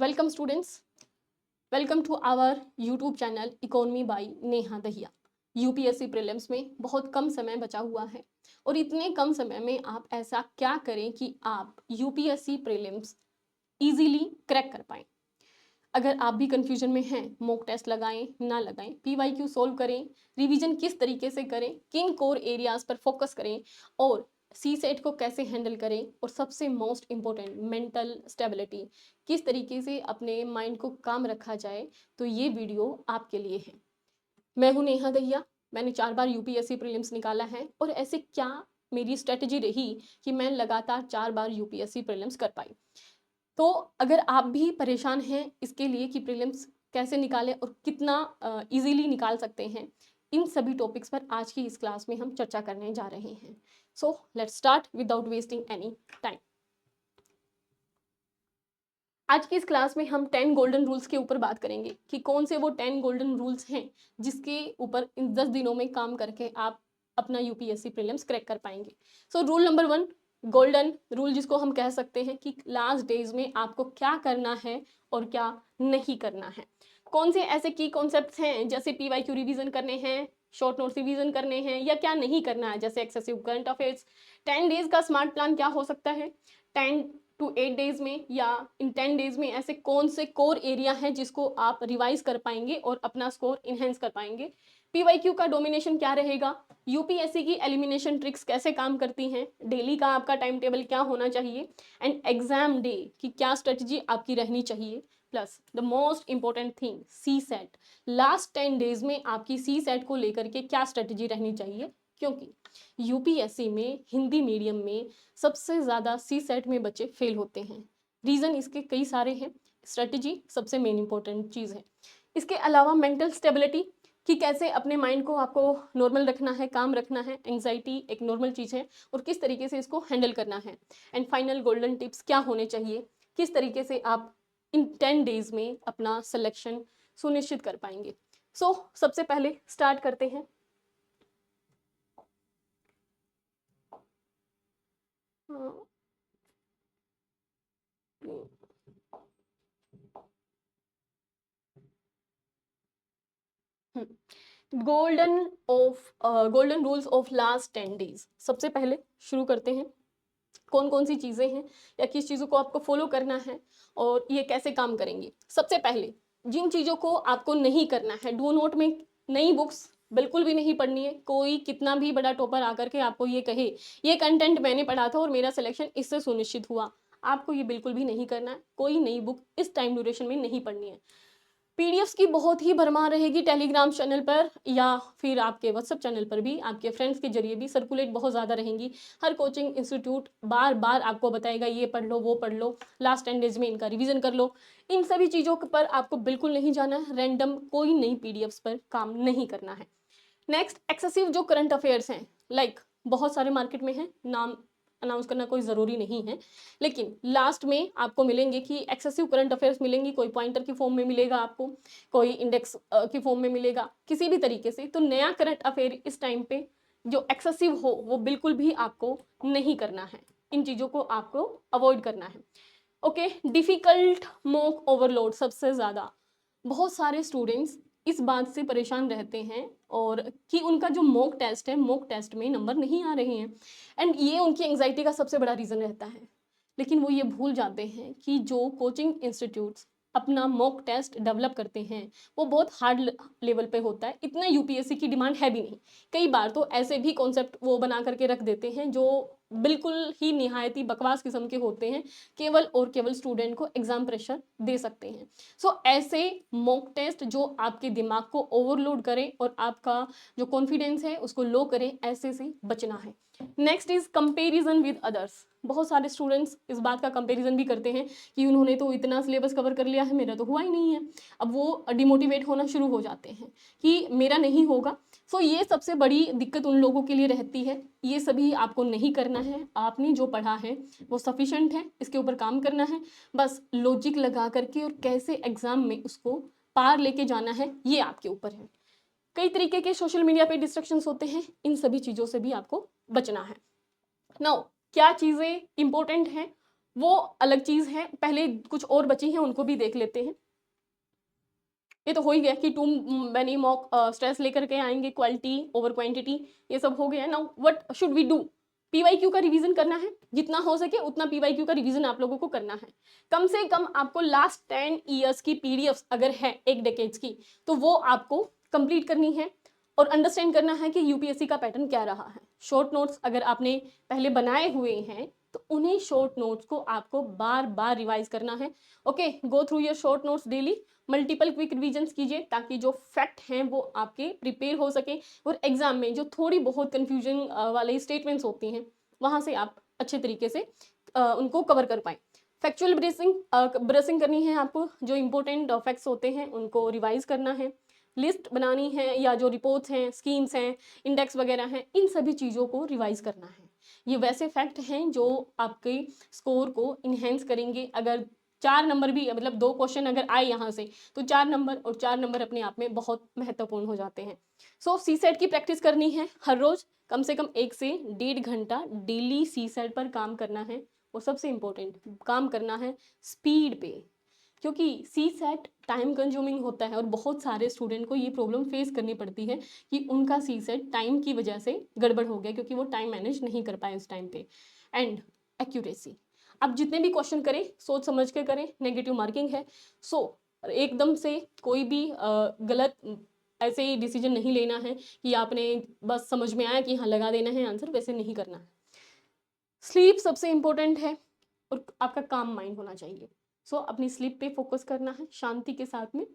Welcome students, welcome to our YouTube channel economy by Neha Dahiya. UPSC prelims में बहुत कम समय बचा हुआ है और इतने कम समय में आप ऐसा क्या करें कि आप यूपीएससी प्रीलिम्स इजीली क्रैक कर पाएं। अगर आप भी कंफ्यूजन में हैं, मॉक टेस्ट लगाएं ना लगाएं, पीवाईक्यू सोल्व करें, रिवीजन किस तरीके से करें, किन कोर एरियाज पर फोकस करें और सी सेट को कैसे हैंडल करें और सबसे मोस्ट इम्पोर्टेंट मेंटल स्टेबिलिटी किस तरीके से अपने माइंड को काम रखा जाए, तो ये वीडियो आपके लिए है। मैं हूं नेहा दहिया। मैंने 4 बार यूपीएससी प्रीलिम्स निकाला है और ऐसे क्या मेरी स्ट्रेटजी रही कि मैं लगातार 4 बार यूपीएससी प्रीलिम्स कर पाई। तो अगर आप भी परेशान हैं इसके लिए कि प्रीलिम्स कैसे निकालें और कितना इजीली निकाल सकते हैं, इन सभी टॉपिक्स पर आज की इस क्लास में हम चर्चा करने जा रहे हैं। So let's start without wasting any time. आज की इस क्लास में हम 10 गोल्डन रूल्स के ऊपर बात करेंगे कि कौन से वो 10 गोल्डन रूल्स हैं जिसके ऊपर इन 10 दिनों में काम करके आप अपना यूपीएससी प्रीलिम्स क्रैक कर पाएंगे। So rule number 1, golden rule जिसको हम कह सकते हैं कि लास्ट डेज में आपको क्या करना है और क्या नहीं करना है। कौन से ऐसे की कॉन्सेप्ट्स हैं जैसे पीवाईक्यू रिवीजन करने हैं, शॉर्ट नोट्स रिवीजन करने हैं या क्या नहीं करना है, जैसे एक्सेसिव करंट अफेयर्स। 10 डेज का स्मार्ट प्लान क्या हो सकता है 10 to 8 डेज में, या इन 10 डेज में ऐसे कौन से कोर एरिया हैं जिसको आप रिवाइज कर पाएंगे और अपना स्कोर इनहेंस कर पाएंगे। पीवाईक्यू का डोमिनेशन क्या रहेगा, यूपीएससी की एलिमिनेशन ट्रिक्स कैसे काम करती हैं, डेली का आपका टाइम टेबल क्या होना चाहिए एंड एग्जाम डे की क्या स्ट्रेटजी आपकी रहनी चाहिए, plus the most important thing C set. Last 10 days में आपकी सी सेट को लेकर के क्या स्ट्रेटजी रहनी चाहिए, क्योंकि यूपीएससी में हिंदी मीडियम में सबसे ज़्यादा सी सेट में बच्चे फेल होते हैं। रीज़न इसके कई सारे हैं, स्ट्रेटजी सबसे मेन इंपॉर्टेंट चीज़ है। इसके अलावा मेंटल स्टेबिलिटी कि कैसे अपने माइंड को आपको नॉर्मल रखना है, काम रखना है, एंग्जाइटी एक नॉर्मल चीज़ है और किस तरीके से इसको हैंडल करना है। एंड फाइनल गोल्डन टिप्स क्या होने चाहिए, किस तरीके से आप इन 10 डेज में अपना सिलेक्शन सुनिश्चित कर पाएंगे। सो सबसे पहले स्टार्ट करते हैं। Golden rules of last 10 days. सबसे पहले शुरू करते हैं कौन कौन सी चीज़ें हैं या किस चीज़ों को आपको फॉलो करना है और ये कैसे काम करेंगे। सबसे पहले जिन चीज़ों को आपको नहीं करना है, डू नोट में नई बुक्स बिल्कुल भी नहीं पढ़नी है। कोई कितना भी बड़ा टॉपर आकर के आपको ये कहे ये कंटेंट मैंने पढ़ा था और मेरा सिलेक्शन इससे सुनिश्चित हुआ, आपको ये बिल्कुल भी नहीं करना है। कोई नई बुक इस टाइम ड्यूरेशन में नहीं पढ़नी है। पीडीएफ्स की बहुत ही भरमार रहेगी टेलीग्राम चैनल पर या फिर आपके व्हाट्सएप चैनल पर भी, आपके फ्रेंड्स के जरिए भी सर्कुलेट बहुत ज़्यादा रहेंगी। हर कोचिंग इंस्टीट्यूट बार बार आपको बताएगा ये पढ़ लो वो पढ़ लो, लास्ट 10 डेज में इनका रिवीजन कर लो। इन सभी चीज़ों पर आपको बिल्कुल नहीं जाना है, रैंडम कोई नई पीडीएफ्स पर काम नहीं करना है। नेक्स्ट, एक्सेसिव जो करंट अफेयर्स हैं, लाइक बहुत सारे मार्केट में हैं, नाम अनाउंस करना कोई ज़रूरी नहीं है, लेकिन लास्ट में आपको मिलेंगे कि एक्सेसिव करंट अफेयर्स मिलेंगी। कोई पॉइंटर की फॉर्म में मिलेगा आपको, कोई इंडेक्स की फॉर्म में मिलेगा, किसी भी तरीके से। तो नया करंट अफेयर इस टाइम पे जो एक्सेसिव हो वो बिल्कुल भी आपको नहीं करना है, इन चीज़ों को आपको अवॉइड करना है। ओके, डिफ़िकल्ट मॉक ओवरलोड सबसे ज़्यादा बहुत सारे स्टूडेंट्स इस बात से परेशान रहते हैं और कि उनका जो मॉक टेस्ट है, मॉक टेस्ट में नंबर नहीं आ रहे हैं एंड ये उनकी एंग्जाइटी का सबसे बड़ा रीज़न रहता है। लेकिन वो ये भूल जाते हैं कि जो कोचिंग इंस्टीट्यूट्स अपना मॉक टेस्ट डेवलप करते हैं वो बहुत हार्ड लेवल पे होता है, इतना यूपीएससी की डिमांड है भी नहीं। कई बार तो ऐसे भी कॉन्सेप्ट वो बना करके रख देते हैं जो बिल्कुल ही निहायती बकवास किस्म के होते हैं, केवल और केवल स्टूडेंट को एग्जाम प्रेशर दे सकते हैं। सो ऐसे मॉक टेस्ट जो आपके दिमाग को ओवरलोड करें और आपका जो कॉन्फिडेंस है उसको लो करें, ऐसे से बचना है। Next is comparison with others. बहुत सारे स्टूडेंट्स इस बात का कंपैरिजन भी करते हैं कि उन्होंने तो इतना सिलेबस कवर कर लिया है, मेरा तो हुआ ही नहीं है। अब वो डिमोटिवेट होना शुरू हो जाते हैं कि मेरा नहीं होगा। सो ये सबसे बड़ी दिक्कत उन लोगों के लिए रहती है। ये सभी आपको नहीं करना है, आपने जो पढ़ा है वो सफिशेंट है, इसके ऊपर काम करना है। बस लॉजिक लगा करके और कैसे एग्जाम में उसको पार लेके जाना है ये आपके ऊपर है। कई तरीके के सोशल मीडिया पे डिस्ट्रैक्शंस होते हैं, इन सभी चीज़ों से भी आपको बचना है। नाउ क्या चीज़ें इंपॉर्टेंट हैं वो अलग चीज़ है। पहले कुछ और बची हैं, उनको भी देख लेते हैं। ये तो हो ही गया कि टू मैनी मॉक स्ट्रेस लेकर के आएंगे, क्वालिटी ओवर क्वांटिटी, ये सब हो गया। Now what should we do? PYQ का रिवीजन करना है, जितना हो सके उतना पीवाईक्यू का रिवीजन आप लोगों को करना है। कम से कम आपको लास्ट 10 ईयर्स की पीडीएफ अगर है, एक डेकेड्स की, तो वो आपको कंप्लीट करनी है और अंडरस्टैंड करना है कि यूपीएससी का पैटर्न क्या रहा है। शॉर्ट नोट्स अगर आपने पहले बनाए हुए हैं तो उन्हीं शॉर्ट नोट्स को आपको बार बार रिवाइज करना है। Okay, go through your short notes daily, multiple quick revisions कीजिए ताकि जो फैक्ट हैं वो आपके प्रिपेयर हो सके और एग्जाम में जो थोड़ी बहुत कंफ्यूजन वाले स्टेटमेंट्स होती हैं वहाँ से आप अच्छे तरीके से उनको कवर कर पाएँ। फैक्चुअल ब्रेसिंग करनी है आपको, जो इंपॉर्टेंट फैक्ट्स होते हैं उनको रिवाइज करना है, लिस्ट बनानी है, या जो रिपोर्ट्स हैं, स्कीम्स हैं, इंडेक्स वगैरह हैं, इन सभी चीज़ों को रिवाइज करना है। ये वैसे फैक्ट हैं जो आपके स्कोर को इन्हेंस करेंगे। अगर 4 नंबर भी, मतलब 2 क्वेश्चन अगर आए यहाँ से, तो 4 नंबर, और 4 नंबर अपने आप में बहुत महत्वपूर्ण हो जाते हैं। सो सीसेट की प्रैक्टिस करनी है हर रोज, कम से कम 1 से 1.5 घंटा डेली सीसेट पर काम करना है। और सबसे इम्पोर्टेंट काम करना है स्पीड पे, क्योंकि सी सेट टाइम कंज्यूमिंग होता है और बहुत सारे स्टूडेंट को ये प्रॉब्लम फेस करनी पड़ती है कि उनका सी सेट टाइम की वजह से गड़बड़ हो गया, क्योंकि वो टाइम मैनेज नहीं कर पाए उस टाइम पे। एंड एक्यूरेसी, आप जितने भी क्वेश्चन करें सोच समझ के करें, नेगेटिव मार्किंग है। सो एकदम से कोई भी गलत ऐसे ही डिसीजन नहीं लेना है कि आपने बस समझ में आया कि हाँ लगा देना है आंसर, वैसे नहीं करना है। स्लीप सबसे इम्पोर्टेंट है और आपका काम माइंड होना चाहिए। सो अपनी स्लीप पे फोकस करना है, शांति के साथ में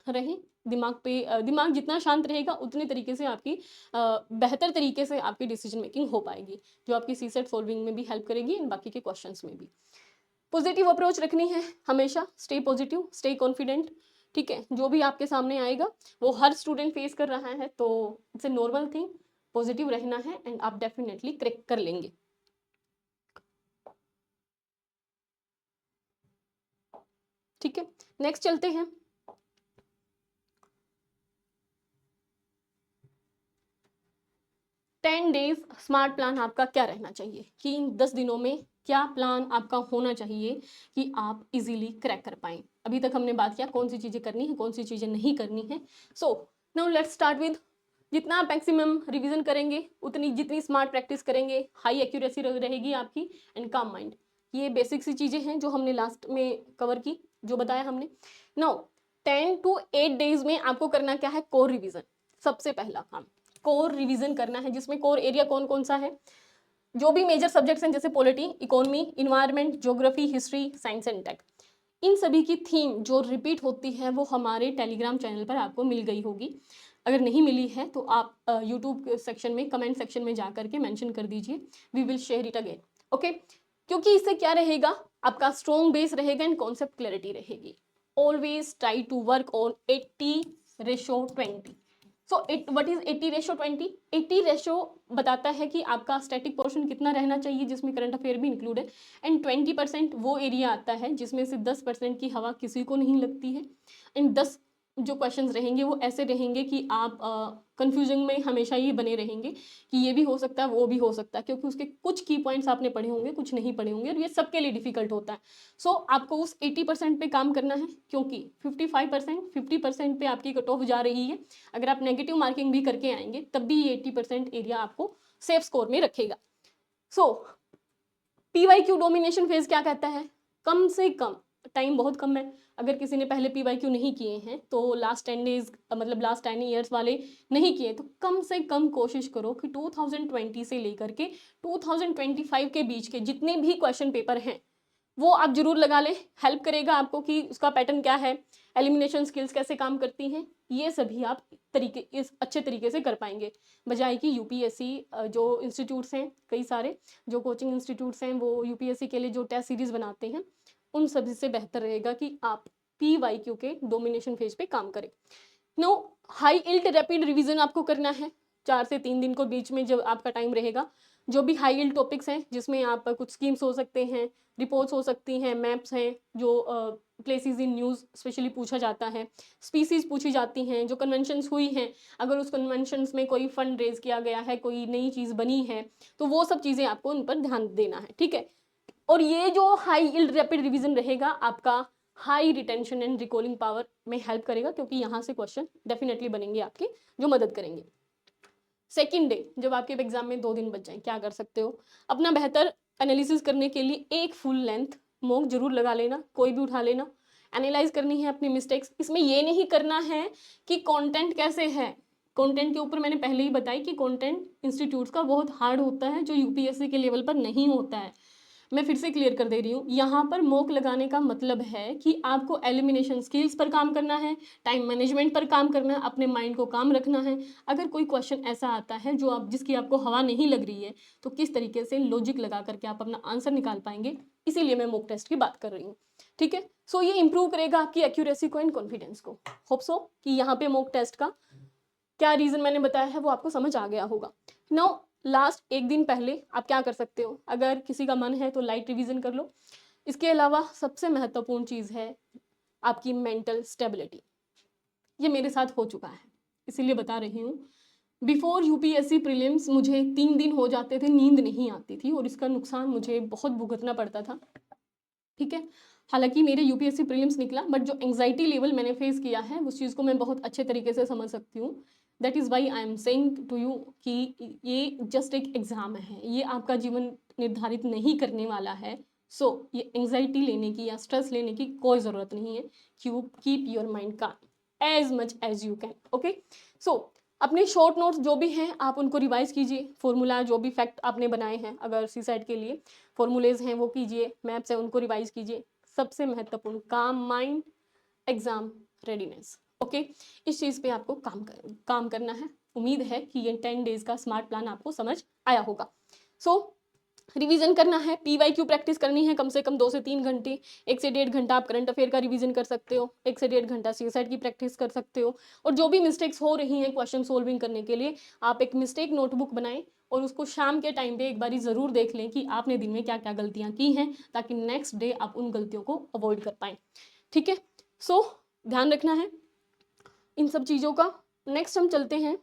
रहें। दिमाग पे दिमाग जितना शांत रहेगा उतने तरीके से आपकी बेहतर तरीके से आपकी डिसीजन मेकिंग हो पाएगी, जो आपकी सी सेट सॉल्विंग में भी हेल्प करेगी इन बाकी के क्वेश्चंस में भी। पॉजिटिव अप्रोच रखनी है हमेशा, स्टे पॉजिटिव, स्टे कॉन्फिडेंट। ठीक है, जो भी आपके सामने आएगा वो हर स्टूडेंट फेस कर रहा है, तो it's a normal thing. Positive रहना है एंड आप डेफिनेटली क्रैक कर लेंगे। ठीक है, नेक्स्ट चलते हैं। टेन डेज स्मार्ट प्लान आपका क्या रहना चाहिए, कि इन 10 दिनों में क्या प्लान आपका होना चाहिए कि आप इजीली क्रैक कर पाएं। अभी तक हमने बात किया कौन सी चीज़ें करनी है, कौन सी चीज़ें नहीं करनी है। So now let's start with, जितना आप मैक्सिमम रिवीजन करेंगे उतनी, जितनी स्मार्ट प्रैक्टिस करेंगे, हाई एक्यूरेसी रहेगी आपकी, एंड काम माइंड। ये बेसिक सी चीज़ें हैं जो हमने लास्ट में कवर की, जो बताया हमने। नाउ 10 to 8 डेज में आपको करना क्या है, कोर रिवीजन। सबसे पहला काम कोर रिवीजन करना है, जिसमें कोर एरिया कौन कौन सा है, जो भी मेजर सब्जेक्ट्स हैं जैसे polity, economy, environment, geography, history, science and tech, इन सभी की थीम जो रिपीट होती है वो हमारे टेलीग्राम चैनल पर आपको मिल गई होगी। अगर नहीं मिली है तो आप यूट्यूब सेक्शन में, कमेंट सेक्शन में जा करके मेंशन कर दीजिए, we will share it again. Okay, क्योंकि इससे क्या रहेगा, आपका स्ट्रॉन्ग बेस रहेगा एंड कॉन्सेप्ट क्लैरिटी रहेगी। Always try to work on 80:20। So what is 80:20? 80 ratio बताता है कि आपका स्टैटिक पोर्शन कितना रहना चाहिए, जिसमें करंट अफेयर भी इंक्लूड है, एंड 20% वो एरिया आता है जिसमें से 10% की हवा किसी को नहीं लगती है, एंड 10 जो क्वेश्चंस रहेंगे वो ऐसे रहेंगे कि आप कंफ्यूजन में हमेशा ये बने रहेंगे कि ये भी हो सकता है, वो भी हो सकता है, क्योंकि उसके कुछ की पॉइंट्स आपने पढ़े होंगे, कुछ नहीं पढ़े होंगे, और ये सबके लिए डिफिकल्ट होता है। सो आपको उस 80% पे काम करना है, क्योंकि 55%, 50% पे आपकी कट ऑफ जा रही है। अगर आप नेगेटिव मार्किंग भी करके आएंगे तब भी ये 80% एरिया आपको सेफ स्कोर में रखेगा। सो पीवाईक्यू डोमिनेशन फेज क्या कहता है, कम से कम, टाइम बहुत कम है, अगर किसी ने पहले पीवाईक्यू नहीं किए हैं तो लास्ट 10 डेज, मतलब लास्ट 10 ईयर्स वाले नहीं किए, तो कम से कम कोशिश करो कि 2020 से लेकर के 2025 के बीच के जितने भी क्वेश्चन पेपर हैं वो आप जरूर लगा लें। हेल्प करेगा आपको कि उसका पैटर्न क्या है, एलिमिनेशन स्किल्स कैसे काम करती हैं, ये सभी आप इस अच्छे तरीके से कर पाएंगे, बजाय कि यूपीएससी जो इंस्टीट्यूट्स हैं, कई सारे जो कोचिंग इंस्टीट्यूट्स हैं वो यूपीएससी के लिए जो टेस्ट सीरीज बनाते हैं, उन सभी से बेहतर रहेगा कि आप पीवाईक्यू के डोमिनेशन फेज पे काम करें। नो, हाई इल्ट रैपिड रिवीजन आपको करना है 4 से 3 दिन को बीच में जब आपका टाइम रहेगा। जो भी हाई इल्ट टॉपिक्स हैं जिसमें आप कुछ स्कीम्स हो सकते हैं, रिपोर्ट्स हो सकती हैं, मैप्स हैं, जो प्लेसेस इन न्यूज़ स्पेशली पूछा जाता है, स्पीसीज पूछी जाती हैं, जो कन्वेंशंस हुई हैं, अगर उस कन्वेंशंस में कोई फंड रेज किया गया है, कोई नई चीज़ बनी है, तो वो सब चीज़ें आपको उन पर ध्यान देना है। ठीक है, और ये जो हाई यील्ड रैपिड रिवीजन रहेगा आपका high retention and recalling power में हेल्प करेगा, क्योंकि यहाँ से क्वेश्चन डेफिनेटली बनेंगे आपके जो मदद करेंगे। सेकेंड डे जब आपके एग्जाम में 2 दिन बच जाए, क्या कर सकते हो, अपना बेहतर एनालिसिस करने के लिए एक फुल लेंथ मॉक जरूर लगा लेना, कोई भी उठा लेना। एनालाइज करनी है अपनी मिस्टेक्स। इसमें ये नहीं करना है कि कंटेंट कैसे है, कंटेंट के ऊपर मैंने पहले ही बताई कि कंटेंट इंस्टीट्यूट्स का बहुत हार्ड होता है जो यूपीएससी के लेवल पर नहीं होता है। मैं फिर से क्लियर कर दे रही हूँ, यहाँ पर मॉक लगाने का मतलब है कि आपको एलिमिनेशन स्किल्स पर काम करना है, टाइम मैनेजमेंट पर काम करना है, अपने माइंड को काम रखना है। अगर कोई क्वेश्चन ऐसा आता है जो आप जिसकी आपको हवा नहीं लग रही है, तो किस तरीके से लॉजिक लगा करके आप अपना आंसर निकाल पाएंगे, इसीलिए मैं मॉक टेस्ट की बात कर रही हूँ। ठीक है, सो ये इंप्रूव करेगा आपकी एक्यूरेसी को एंड कॉन्फिडेंस को। होप सो कि यहाँ पे मॉक टेस्ट का क्या रीजन मैंने बताया है वो आपको समझ आ गया होगा। नाउ लास्ट एक दिन पहले आप क्या कर सकते हो, अगर किसी का मन है तो लाइट रिवीजन कर लो। इसके अलावा सबसे महत्वपूर्ण चीज है आपकी मेंटल स्टेबिलिटी। ये मेरे साथ हो चुका है, इसीलिए बता रही हूँ। बिफोर यूपीएससी प्रीलिम्स मुझे 3 दिन हो जाते थे, नींद नहीं आती थी और इसका नुकसान मुझे बहुत भुगतना पड़ता था। ठीक है, हालांकि मेरे यूपीएससी प्रीलिम्स निकला, बट जो एंग्जाइटी लेवल मैंने फेस किया है उस चीज़ को मैं बहुत अच्छे तरीके से समझ सकती हूँ। That is why I am saying to you कि ये जस्ट एक एग्ज़ाम है, ये आपका जीवन निर्धारित नहीं करने वाला है। सो ये एंग्जाइटी लेने की या स्ट्रेस लेने की कोई ज़रूरत नहीं है। Keep your mind calm as much as you can. Okay, so अपने शॉर्ट नोट्स जो भी हैं आप उनको रिवाइज कीजिए, फॉर्मूला जो भी फैक्ट आपने बनाए हैं अगर सी सेट के लिए फॉर्मूलेज हैं वो कीजिए, मैप्स हैं उनको रिवाइज कीजिए। सबसे महत्वपूर्ण काम माइंड, एग्जाम रेडीनेस। ओके, इस चीज़ पे आपको काम करना है। उम्मीद है कि ये 10 डेज का स्मार्ट प्लान आपको समझ आया होगा। सो रिवीजन करना है, पीवाईक्यू प्रैक्टिस करनी है कम से कम 2 से 3 घंटे। 1 से 1.5 घंटा आप करंट अफेयर का रिवीजन कर सकते हो, 1 से 1.5 घंटा सीएसएट की प्रैक्टिस कर सकते हो। और जो भी मिस्टेक्स हो रही हैं क्वेश्चन सोल्विंग करने के लिए, आप एक मिस्टेक नोटबुक बनाएं और उसको शाम के टाइम पे एक बारी ज़रूर देख लें कि आपने दिन में क्या क्या गलतियां की हैं, ताकि नेक्स्ट डे आप उन गलतियों को अवॉइड कर पाएँ। ठीक है, सो ध्यान रखना है इन सब चीज़ों का। नेक्स्ट हम चलते हैं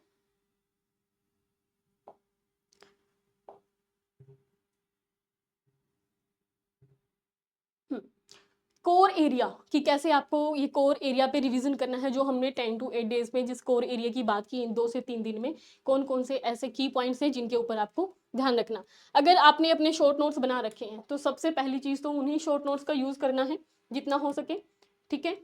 कोर एरिया, कि कैसे आपको ये कोर एरिया पे रिवीजन करना है, जो हमने 10 to 8 डेज में जिस कोर एरिया की बात की इन 2 से 3 दिन में कौन कौन से ऐसे की पॉइंट्स हैं जिनके ऊपर आपको ध्यान रखना। अगर आपने अपने शॉर्ट नोट्स बना रखे हैं तो सबसे पहली चीज़ तो उन्हीं शॉर्ट नोट्स का यूज़ करना है जितना हो सके। ठीक है,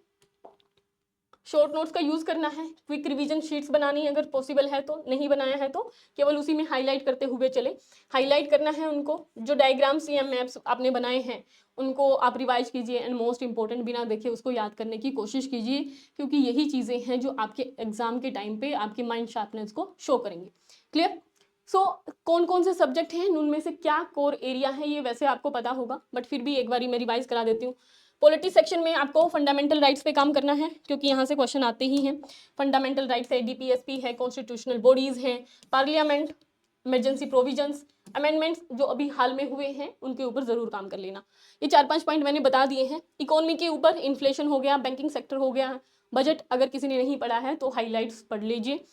शॉर्ट नोट्स का यूज़ करना है। क्विक रिवीजन शीट्स बनानी है अगर पॉसिबल है तो, नहीं बनाया है तो केवल उसी में हाईलाइट करते हुए चले। हाईलाइट करना है उनको, जो डायग्राम्स या मैप्स आपने बनाए हैं उनको आप रिवाइज कीजिए एंड मोस्ट इंपॉर्टेंट बिना देखे उसको याद करने की कोशिश कीजिए, क्योंकि यही चीज़ें हैं जो आपके एग्जाम के टाइम पे आपके माइंड शार्पनेस को शो करेंगे। क्लियर? सो कौन कौन से सब्जेक्ट हैं, उनमें से क्या कोर एरिया है ये वैसे आपको पता होगा, बट फिर भी एक बारी मैं रिवाइज करा देती हूँ। पॉलिटी सेक्शन में आपको फंडामेंटल राइट्स पे काम करना है, क्योंकि यहाँ से क्वेश्चन आते ही हैं। फंडामेंटल राइट्स है, डीपीएसपी है, कॉन्स्टिट्यूशनल बॉडीज हैं, पार्लियामेंट, इमरजेंसी प्रोविजंस, अमेंडमेंट्स जो अभी हाल में हुए हैं उनके ऊपर जरूर काम कर लेना। ये 4-5 पॉइंट मैंने बता दिए हैं। इकोनॉमी के ऊपर इन्फ्लेशन हो गया, बैंकिंग सेक्टर हो गया, बजट अगर किसी ने नहीं पढ़ा है तो हाईलाइट्स पढ़ लीजिए,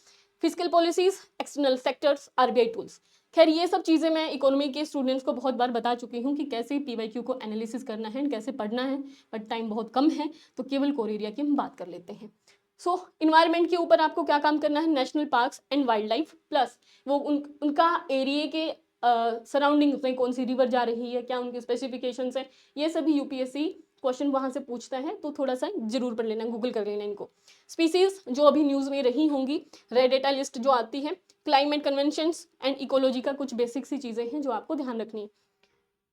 physical policies, external sectors, RBI tools. खैर ये सब चीज़ें मैं इकोनॉमी के स्टूडेंट्स को बहुत बार बता चुकी हूँ कि कैसे पीवाईक्यू को एनालिसिस करना है, कैसे पढ़ना है, बट टाइम बहुत कम है तो केवल कोर एरिया की हम बात कर लेते हैं। सो इन्वायरमेंट के ऊपर आपको क्या काम करना है, national parks and wild life, plus वो उनका एरिया के सराउंडिंग्स में कौन सी रिवर जा रही है, क्या उनकी स्पेसिफिकेशंस है, ये सभी यूपीएससी क्वेश्चन वहाँ से पूछता है, तो थोड़ा सा जरूर पढ़ लेना, गूगल कर लेना इनको। स्पीसीज जो अभी न्यूज़ में रही होंगी, रेड डेटा लिस्ट जो आती है, क्लाइमेट कन्वेंशंस एंड इकोलॉजी का कुछ बेसिक सी चीज़ें हैं जो आपको ध्यान रखनी है।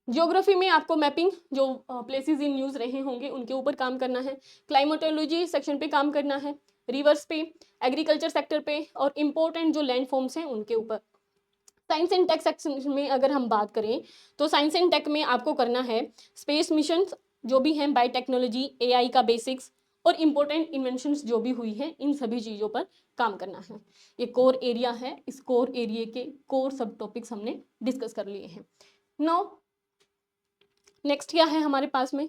ज्योग्राफी में आपको मैपिंग जो प्लेसेस इन न्यूज़ रहे होंगे उनके ऊपर काम करना है, क्लाइमेटोलॉजी सेक्शन पे काम करना है, रिवर्स पे, एग्रीकल्चर सेक्टर पे, और इम्पोर्टेंट जो लैंड फॉर्म्स हैं उनके ऊपर। साइंस एंड टेक सेक्शन में अगर हम बात करें तो साइंस एंड टेक में आपको करना है स्पेस मिशन जो भी हैं, बायोटेक्नोलॉजी, एआई का बेसिक्स, और इम्पोर्टेंट इन्वेंशंस जो भी हुई हैं, इन सभी चीज़ों पर काम करना है। ये कोर एरिया है, इस कोर एरिया के कोर सब टॉपिक्स हमने डिस्कस कर लिए हैं। नाउ नेक्स्ट क्या है हमारे पास में,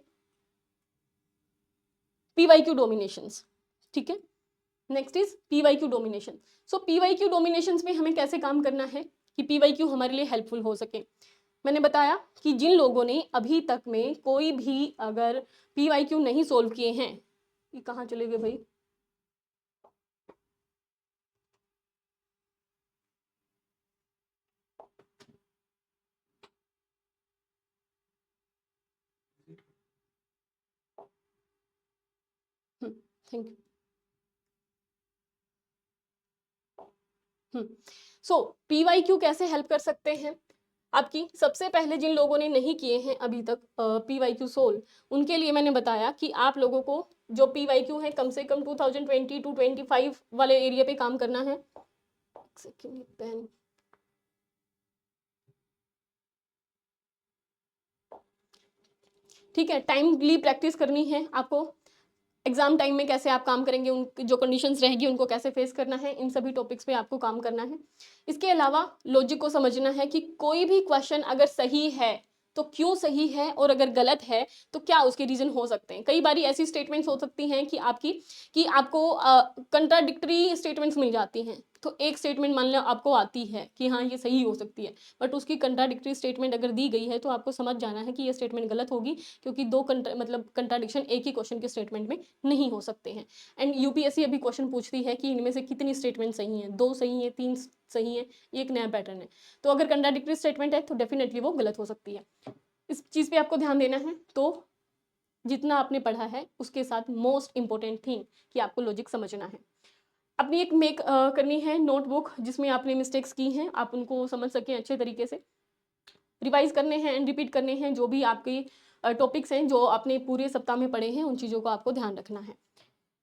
पीवाईक्यू डोमिनेशंस। ठीक है, next is PYQ domination. So PYQ dominations में हमें कैसे काम करना है कि पीवाईक्यू हमारे लिए हेल्पफुल हो सके। मैंने बताया कि जिन लोगों ने अभी तक में कोई भी अगर PYQ नहीं सोल्व किए हैं, ये कहाँ चले गए भाई, थैंक यू। सो PYQ कैसे हेल्प कर सकते हैं आपकी? सबसे पहले जिन लोगों ने नहीं किए हैं अभी तक PYQ सोल्व, उनके लिए मैंने बताया कि आप लोगों को जो PYQ है कम से कम 2020 टू 25 वाले एरिया पे काम करना है। सेकंड पेन, ठीक है, टाइमली प्रैक्टिस करनी है आपको। एग्जाम टाइम में कैसे आप काम करेंगे, उन जो कंडीशंस रहेगी उनको कैसे फेस करना है, इन सभी टॉपिक्स पे आपको काम करना है। इसके अलावा लॉजिक को समझना है कि कोई भी क्वेश्चन अगर सही है तो क्यों सही है, और अगर गलत है तो क्या उसके रीजन हो सकते हैं। कई बार ऐसी स्टेटमेंट्स हो सकती हैं कि आपको कंट्राडिक्टरी स्टेटमेंट्स मिल जाती हैं। तो एक स्टेटमेंट मान लो आपको आती है कि हाँ ये सही हो सकती है, बट उसकी कंट्राडिक्टरी स्टेटमेंट अगर दी गई है तो आपको समझ जाना है कि ये स्टेटमेंट गलत होगी, क्योंकि दो मतलब कंट्राडिक्शन एक ही क्वेश्चन के स्टेटमेंट में नहीं हो सकते हैं। एंड यूपीएससी अभी क्वेश्चन पूछती है कि इनमें से कितनी स्टेटमेंट सही हैं, 2 सही हैं, 3 सही है, ये एक नया पैटर्न है। तो अगर कंट्राडिक्टरी स्टेटमेंट है तो डेफिनेटली वो गलत हो सकती है। इस चीज़ पे आपको ध्यान देना है। तो जितना आपने पढ़ा है उसके साथ मोस्ट इंपॉर्टेंट थिंग कि आपको लॉजिक समझना है। अपनी एक करनी है नोटबुक जिसमें आपने मिस्टेक्स की हैं, आप उनको समझ सकें अच्छे तरीके से। रिवाइज करने हैं एंड रिपीट करने हैं, जो भी आपके टॉपिक्स हैं जो आपने पूरे सप्ताह में पढ़े हैं, उन चीज़ों को आपको ध्यान रखना है।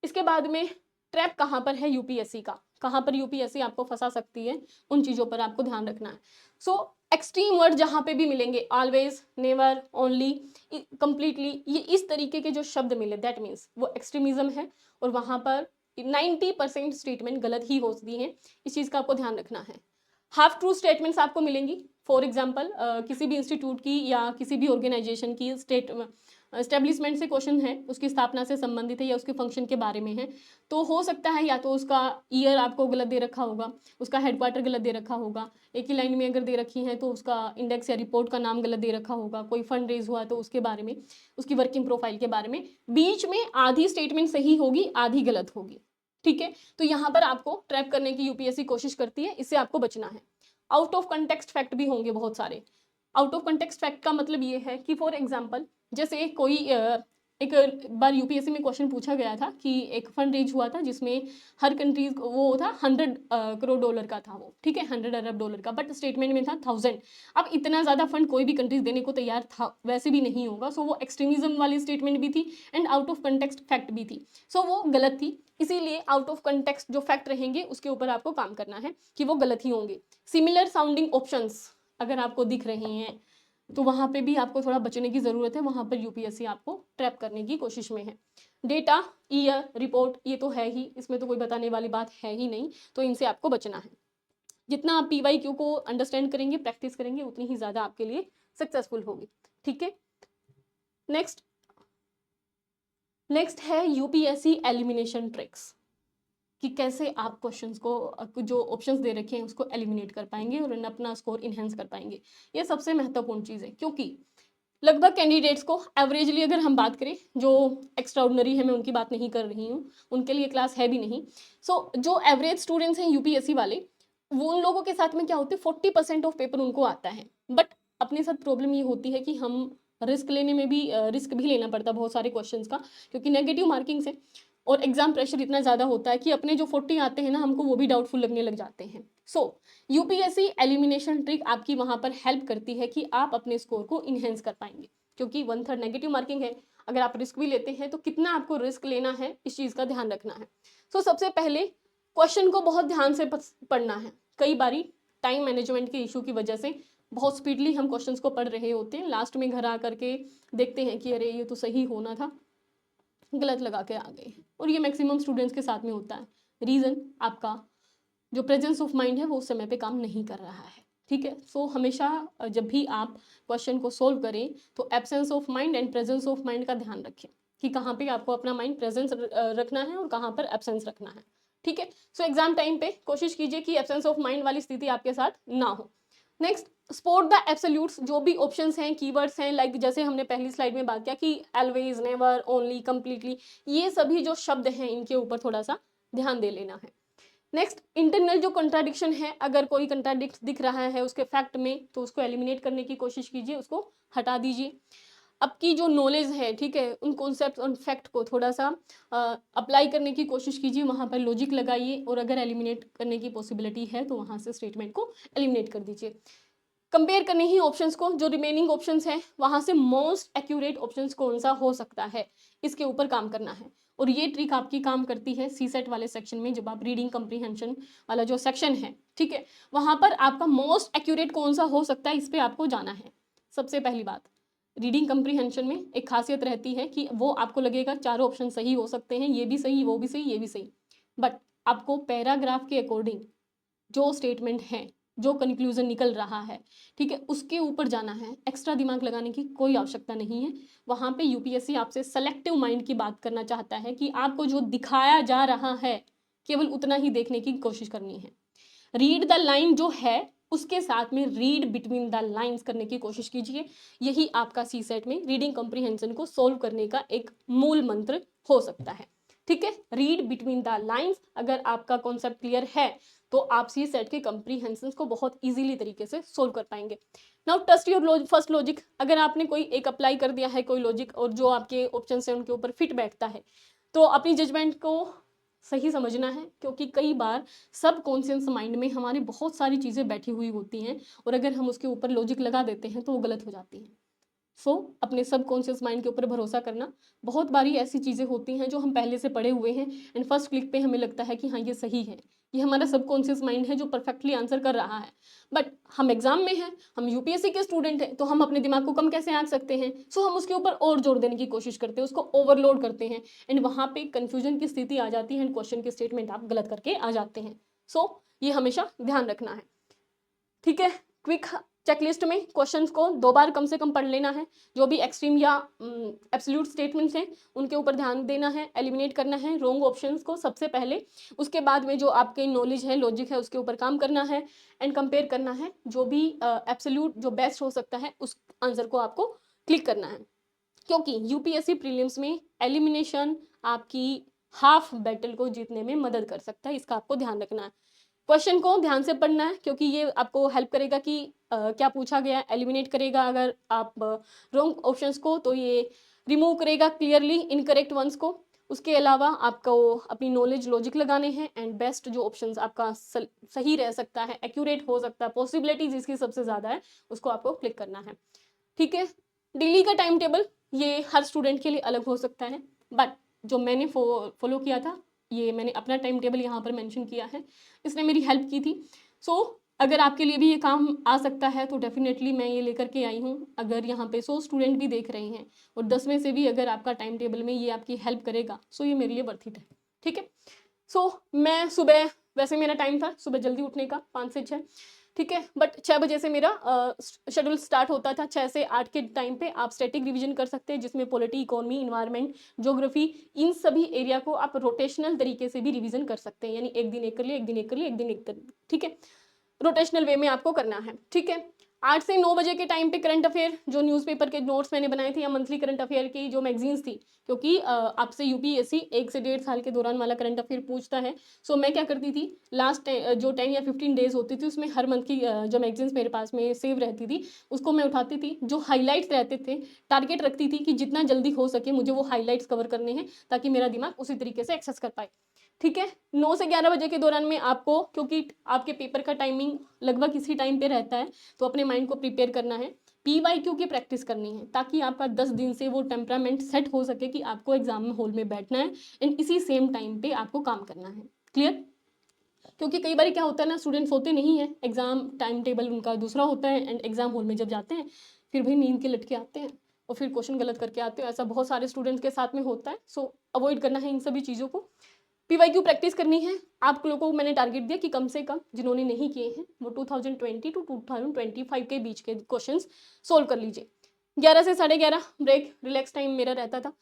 इसके बाद में ट्रैप कहाँ पर है यूपीएससी का, कहाँ पर यूपीएससी आपको फंसा सकती है, उन चीज़ों पर आपको ध्यान रखना है। सो एक्सट्रीम वर्ड जहाँ पे भी मिलेंगे, ऑलवेज, नेवर, ओनली, कंप्लीटली, ये इस तरीके के जो शब्द मिले दैट मीन्स वो एक्सट्रीमिज्म है, और वहाँ पर 90% स्टेटमेंट गलत ही होती हैं। इस चीज़ का आपको ध्यान रखना है। हाफ ट्रू स्टेटमेंट्स आपको मिलेंगी। फॉर एग्जाम्पल किसी भी इंस्टीट्यूट की या किसी भी ऑर्गेनाइजेशन की एस्टेब्लिशमेंट से क्वेश्चन है, उसकी स्थापना से संबंधित है या उसके फंक्शन के बारे में है, तो हो सकता है या तो उसका ईयर आपको गलत दे रखा होगा, उसका हेडक्वार्टर गलत दे रखा होगा, एक ही लाइन में अगर दे रखी है तो उसका इंडेक्स या रिपोर्ट का नाम गलत दे रखा होगा, कोई फंड रेज हुआ तो उसके बारे में, उसकी वर्किंग प्रोफाइल के बारे में, बीच में आधी स्टेटमेंट सही होगी, आधी गलत होगी। ठीक है, तो यहाँ पर आपको ट्रैप करने की यूपीएससी कोशिश करती है, इससे आपको बचना है। आउट ऑफ कंटेक्स्ट फैक्ट भी होंगे बहुत सारे। आउट ऑफ कंटेक्स्ट फैक्ट का मतलब ये है कि फॉर एग्जांपल जैसे कोई एक बार यूपीएससी में क्वेश्चन पूछा गया था कि एक फंड रेज हुआ था जिसमें हर कंट्रीज वो था 100 करोड़ डॉलर का था वो, ठीक है, 100 अरब डॉलर का, बट स्टेटमेंट में था 1000। अब इतना ज़्यादा फंड कोई भी कंट्रीज देने को तैयार था वैसे भी नहीं होगा, सो वो एक्सट्रीमिज्म वाली स्टेटमेंट भी थी and out of context fact भी थी, सो वो गलत थी। इसीलिए आउट ऑफ कंटेक्स्ट जो फैक्ट रहेंगे उसके ऊपर आपको काम करना है कि वो गलत ही होंगे। सिमिलर साउंडिंग ऑप्शंस अगर आपको दिख रहे हैं तो वहाँ पे भी आपको थोड़ा बचने की ज़रूरत है, वहाँ पर यूपीएससी आपको ट्रैप करने की कोशिश में है। डेटा, ईयर, रिपोर्ट, ये तो है ही, इसमें तो कोई बताने वाली बात है ही नहीं, तो इनसे आपको बचना है। जितना आप PYQ को अंडरस्टैंड करेंगे, प्रैक्टिस करेंगे, उतनी ही ज़्यादा आपके लिए सक्सेसफुल होगी। ठीक है, नेक्स्ट है यूपीएससी एलिमिनेशन ट्रिक्स, कि कैसे आप क्वेश्चंस को जो ऑप्शंस दे रखे हैं उसको एलिमिनेट कर पाएंगे और अपना स्कोर इन्हेंस कर पाएंगे। ये सबसे महत्वपूर्ण चीज़ है, क्योंकि लगभग कैंडिडेट्स को एवरेजली अगर हम बात करें, जो एक्स्ट्रा ऑर्डिनरी है मैं उनकी बात नहीं कर रही हूँ, उनके लिए क्लास है भी नहीं। सो जो एवरेज स्टूडेंट्स हैं यूपीएससी वाले, वो उन लोगों के साथ में क्या होते हैं, 40% ऑफ पेपर उनको आता है, बट अपने साथ प्रॉब्लम ये होती है कि हम रिस्क लेने में भी रिस्क भी लेना पड़ता है बहुत सारे क्वेश्चंस का, क्योंकि नेगेटिव मार्किंग से और एग्जाम प्रेशर इतना ज़्यादा होता है कि अपने जो 40 आते हैं ना, हमको वो भी डाउटफुल लगने लग जाते हैं। सो यूपीएससी एलिमिनेशन ट्रिक आपकी वहाँ पर हेल्प करती है कि आप अपने स्कोर को इन्हेंस कर पाएंगे, क्योंकि 1/3 नेगेटिव मार्किंग है। अगर आप रिस्क भी लेते हैं तो कितना आपको रिस्क लेना है, इस चीज़ का ध्यान रखना है। सो सबसे पहले क्वेश्चन को बहुत ध्यान से पढ़ना है। कई बारी टाइम मैनेजमेंट के इशू की वजह से बहुत स्पीडली हम क्वेश्चंस को पढ़ रहे होते हैं, लास्ट में घर आ करके देखते हैं कि अरे ये तो सही होना था, गलत लगा के आ गए, और ये मैक्सिमम स्टूडेंट्स के साथ में होता है। रीज़न आपका जो प्रेजेंस ऑफ माइंड है वो उस समय पे काम नहीं कर रहा है। ठीक है, सो हमेशा जब भी आप क्वेश्चन को सोल्व करें तो absence of mind and presence of mind का ध्यान रखें कि कहाँ पे आपको अपना माइंड प्रेजेंस रखना है और कहाँ पर एब्सेंस रखना है। ठीक है, सो एग्जाम टाइम पे कोशिश कीजिए कि एब्सेंस ऑफ माइंड वाली स्थिति आपके साथ ना हो। नेक्स्ट, स्पॉट द एब्सोल्यूट्स, जो भी ऑप्शंस हैं, कीवर्ड्स हैं, लाइक जैसे हमने पहली स्लाइड में बात किया कि ऑलवेज, नेवर, ओनली, कंप्लीटली, ये सभी जो शब्द हैं इनके ऊपर थोड़ा सा ध्यान दे लेना है। नेक्स्ट, इंटरनल जो कंट्राडिक्शन है, अगर कोई कंट्राडिक्ट दिख रहा है उसके फैक्ट में तो उसको एलिमिनेट करने की कोशिश कीजिए, उसको हटा दीजिए। आपकी जो नॉलेज है, ठीक है, उन कॉन्सेप्ट और फैक्ट को थोड़ा सा अप्लाई करने की कोशिश कीजिए, वहाँ पर लॉजिक लगाइए, और अगर एलिमिनेट करने की पॉसिबिलिटी है तो वहाँ से स्टेटमेंट को एलिमिनेट कर दीजिए। कंपेयर करने ही ऑप्शंस को, जो रिमेनिंग ऑप्शंस हैं वहाँ से मोस्ट एक्यूरेट ऑप्शंस कौन सा हो सकता है, इसके ऊपर काम करना है। और ये ट्रिक आपकी काम करती है सी सेट वाले सेक्शन में, जब आप रीडिंग कंप्रीहेंशन वाला जो सेक्शन है, ठीक है, वहाँ पर आपका मोस्ट एक्यूरेट कौन सा हो सकता है इस पर आपको जाना है। सबसे पहली बात, रीडिंग कंप्रीहेंशन में एक खासियत रहती है कि वो आपको लगेगा चारों ऑप्शन सही हो सकते हैं, ये भी सही, वो भी सही, ये भी सही, बट आपको पैराग्राफ के अकॉर्डिंग जो स्टेटमेंट है, जो कंक्लूजन निकल रहा है, ठीक है, उसके ऊपर जाना है। एक्स्ट्रा दिमाग लगाने की कोई आवश्यकता नहीं है। वहाँ पे यूपीएससी आपसे सेलेक्टिव माइंड की बात करना चाहता है कि आपको जो दिखाया जा रहा है केवल उतना ही देखने की कोशिश करनी है। रीड द लाइन जो है उसके साथ में रीड बिटवीन द लाइंस करने की कोशिश कीजिए। यही आपका सी सेट में रीडिंग कॉम्प्रिहेंशन को सोल्व करने का एक मूल मंत्र हो सकता है, ठीक है। रीड बिटवीन द लाइंस, अगर आपका कॉन्सेप्ट क्लियर है तो आप सी सेट के कॉम्प्रिहेंशन को बहुत इजीली तरीके से सोल्व कर पाएंगे। Now test your first logic. अगर आपने कोई एक अप्लाई कर दिया है कोई लॉजिक और जो आपके ऑप्शन है उनके ऊपर फिट बैठता है, तो अपनी जजमेंट को सही समझना है, क्योंकि कई बार सब कॉन्शियस माइंड में हमारी बहुत सारी चीज़ें बैठी हुई होती हैं और अगर हम उसके ऊपर लॉजिक लगा देते हैं तो वो गलत हो जाती हैं। सो अपने सब कॉन्शियस माइंड के ऊपर भरोसा करना। बहुत बारी ऐसी चीज़ें होती हैं जो हम पहले से पढ़े हुए हैं एंड फर्स्ट क्लिक पे हमें लगता है कि हाँ ये सही है, ये हमारा सब कॉन्शियस माइंड है जो परफेक्टली आंसर कर रहा है, बट हम एग्जाम में हैं, हम यूपीएससी के स्टूडेंट हैं, तो हम अपने दिमाग को कम कैसे आंक सकते हैं। सो हम उसके ऊपर और जोर देने की कोशिश करते हैं, उसको ओवरलोड करते हैं एंड वहाँ पे कन्फ्यूजन की स्थिति आ जाती है एंड क्वेश्चन के स्टेटमेंट आप गलत करके आ जाते हैं। सो ये हमेशा ध्यान रखना है, ठीक है। क्विक चेकलिस्ट में क्वेश्चंस को 2 बार कम से कम पढ़ लेना है। जो भी एक्सट्रीम या एब्सोल्यूट स्टेटमेंट्स हैं उनके ऊपर ध्यान देना है, एलिमिनेट करना है रॉन्ग ऑप्शंस को सबसे पहले, उसके बाद में जो आपके नॉलेज है, लॉजिक है, उसके ऊपर काम करना है एंड कंपेयर करना है। जो भी एब्सोल्यूट जो बेस्ट हो सकता है उस आंसर को आपको क्लिक करना है, क्योंकि यूपीएससी प्रीलिम्स में एलिमिनेशन आपकी हाफ बैटल को जीतने में मदद कर सकता है, इसका आपको ध्यान रखना है। क्वेश्चन को ध्यान से पढ़ना है क्योंकि ये आपको हेल्प करेगा कि क्या पूछा गया, एलिमिनेट करेगा अगर आप रॉन्ग ऑप्शंस को, तो ये रिमूव करेगा क्लियरली इनकरेक्ट वंस को। उसके अलावा आपको अपनी नॉलेज लॉजिक लगाने हैं एंड बेस्ट जो ऑप्शंस आपका सही रह सकता है, एक्यूरेट हो सकता है, पॉसिबिलिटी जिसकी सबसे ज़्यादा है उसको आपको क्लिक करना है, ठीक है। डेली का टाइम टेबल ये हर स्टूडेंट के लिए अलग हो सकता है, बट जो मैंने फॉलो किया था, ये मैंने अपना टाइम टेबल यहाँ पर मेंशन किया है, इसने मेरी हेल्प की थी। सो अगर आपके लिए भी ये काम आ सकता है तो डेफिनेटली मैं ये लेकर के आई हूँ। अगर यहाँ पे 100 स्टूडेंट भी देख रहे हैं और 10 में से भी अगर आपका टाइम टेबल में ये आपकी हेल्प करेगा, सो ये मेरे लिए वर्थ इट है, ठीक है। सो मैं सुबह, वैसे मेरा टाइम था सुबह जल्दी उठने का 5 से 6, ठीक है, बट 6 बजे से मेरा शेड्यूल स्टार्ट होता था। 6 से 8 के टाइम पे आप स्टैटिक रिवीजन कर सकते हैं, जिसमें पॉलिटी, इकोनॉमी, इन्वायरमेंट, ज्योग्राफी, इन सभी एरिया को आप रोटेशनल तरीके से भी रिवीजन कर सकते हैं, यानी एक दिन एक कर लिए, एक दिन एक कर लिए, एक दिन एक कर, ठीक है, रोटेशनल वे में आपको करना है, ठीक है। 8 से 9 बजे के टाइम पे करंट अफेयर, जो न्यूज़पेपर के नोट्स मैंने बनाए थे या मंथली करंट अफेयर की जो मैगजीन्स थी, क्योंकि आपसे यूपीएससी 1 से 1.5 साल के दौरान वाला करंट अफेयर पूछता है। सो मैं क्या करती थी, लास्ट जो 10 या 15 डेज होती थी उसमें हर मंथ की जो मैगजीन्स मेरे पास में सेव रहती थी उसको मैं उठाती थी, जो हाईलाइट्स रहते थे टारगेट रखती थी कि जितना जल्दी हो सके मुझे वो हाईलाइट्स कवर करने हैं ताकि मेरा दिमाग उसी तरीके से एक्सेस कर पाए, ठीक है। 9 से 11 बजे के दौरान में आपको, क्योंकि आपके पेपर का टाइमिंग लगभग इसी टाइम पे रहता है, तो अपने माइंड को प्रिपेयर करना है, पीवाईक्यू की प्रैक्टिस करनी है ताकि आपका 10 दिन से वो टेम्परामेंट सेट हो सके कि आपको एग्जाम में हॉल में बैठना है एंड इसी सेम टाइम पे आपको काम करना है, क्लियर। क्योंकि कई बार क्या होता है ना, स्टूडेंट्स होते नहीं है, एग्जाम टाइम टेबल उनका दूसरा होता है एंड एग्जाम हॉल में जब जाते हैं फिर भी नींद के लटके आते हैं और फिर क्वेश्चन गलत करके आते हैं। ऐसा बहुत सारे स्टूडेंट्स के साथ में होता है। सो अवॉइड करना है इन सभी चीज़ों को, पीवाईक्यू प्रैक्टिस करनी है। आप लोगों को मैंने टारगेट दिया कि कम से कम जिन्होंने नहीं किए हैं वो 2020 टू 2025 के बीच के क्वेश्चंस सोल्व कर लीजिए। 11 से 11:30 ब्रेक, रिलैक्स टाइम मेरा रहता था।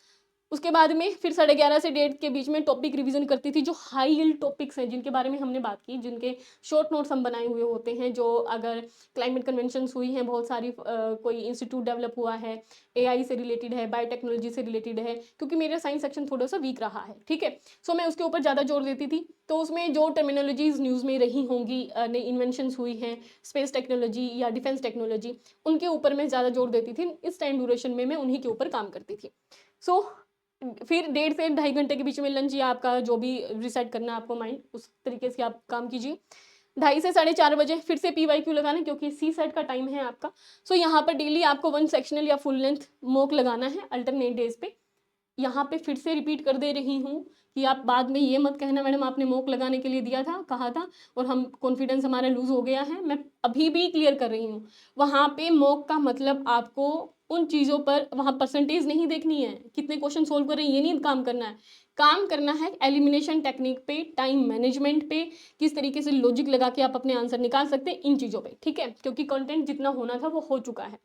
उसके बाद में फिर 11:30 से 1:30 के बीच में टॉपिक रिवीजन करती थी, जो हाई यील्ड टॉपिक्स हैं जिनके बारे में हमने बात की, जिनके शॉर्ट नोट्स हम बनाए हुए होते हैं, जो अगर क्लाइमेट कन्वेंशंस हुई हैं बहुत सारी, कोई इंस्टीट्यूट डेवलप हुआ है, एआई से रिलेटेड है, बायोटेक्नोलॉजी से रिलेटेड है, क्योंकि मेरा साइंस सेक्शन थोड़ा सा वीक रहा है, ठीक है। सो मैं उसके ऊपर ज़्यादा जोर देती थी। तो उसमें जो टर्मिनोलॉजीज न्यूज़ में रही होंगी, नई इन्वेंशंस हुई हैं, स्पेस टेक्नोलॉजी या डिफेंस टेक्नोलॉजी, उनके ऊपर मैं ज़्यादा जोर देती थी। इस टाइम ड्यूरेशन में मैं उन्हीं के ऊपर काम करती थी। सो फिर 1.5 से 2.5 घंटे के बीच में लंच, या आपका जो भी रिसेट करना है आपको माइंड, उस तरीके से आप काम कीजिए। 2:30 से 4:30 बजे फिर से PYQ लगाना है, क्योंकि सी सेट का टाइम है आपका। सो यहाँ पर डेली आपको 1 सेक्शनल या फुल लेंथ मॉक लगाना है अल्टरनेट डेज पे। यहाँ पे फिर से रिपीट कर दे रही हूँ कि आप बाद में ये मत कहना मैडम आपने मॉक लगाने के लिए दिया था, कहा था, और हम कॉन्फिडेंस हमारा लूज हो गया है। मैं अभी भी क्लियर कर रही हूँ, वहाँ पे मॉक का मतलब आपको उन चीज़ों पर, वहाँ परसेंटेज नहीं देखनी है, कितने क्वेश्चन सोल्व कर रहे हैं, ये नहीं काम करना है। काम करना है एलिमिनेशन टेक्निक पे, टाइम मैनेजमेंट पे, किस तरीके से लॉजिक लगा के आप अपने आंसर निकाल सकते हैं, इन चीज़ों पे, ठीक है। क्योंकि कंटेंट जितना होना था वो हो चुका है।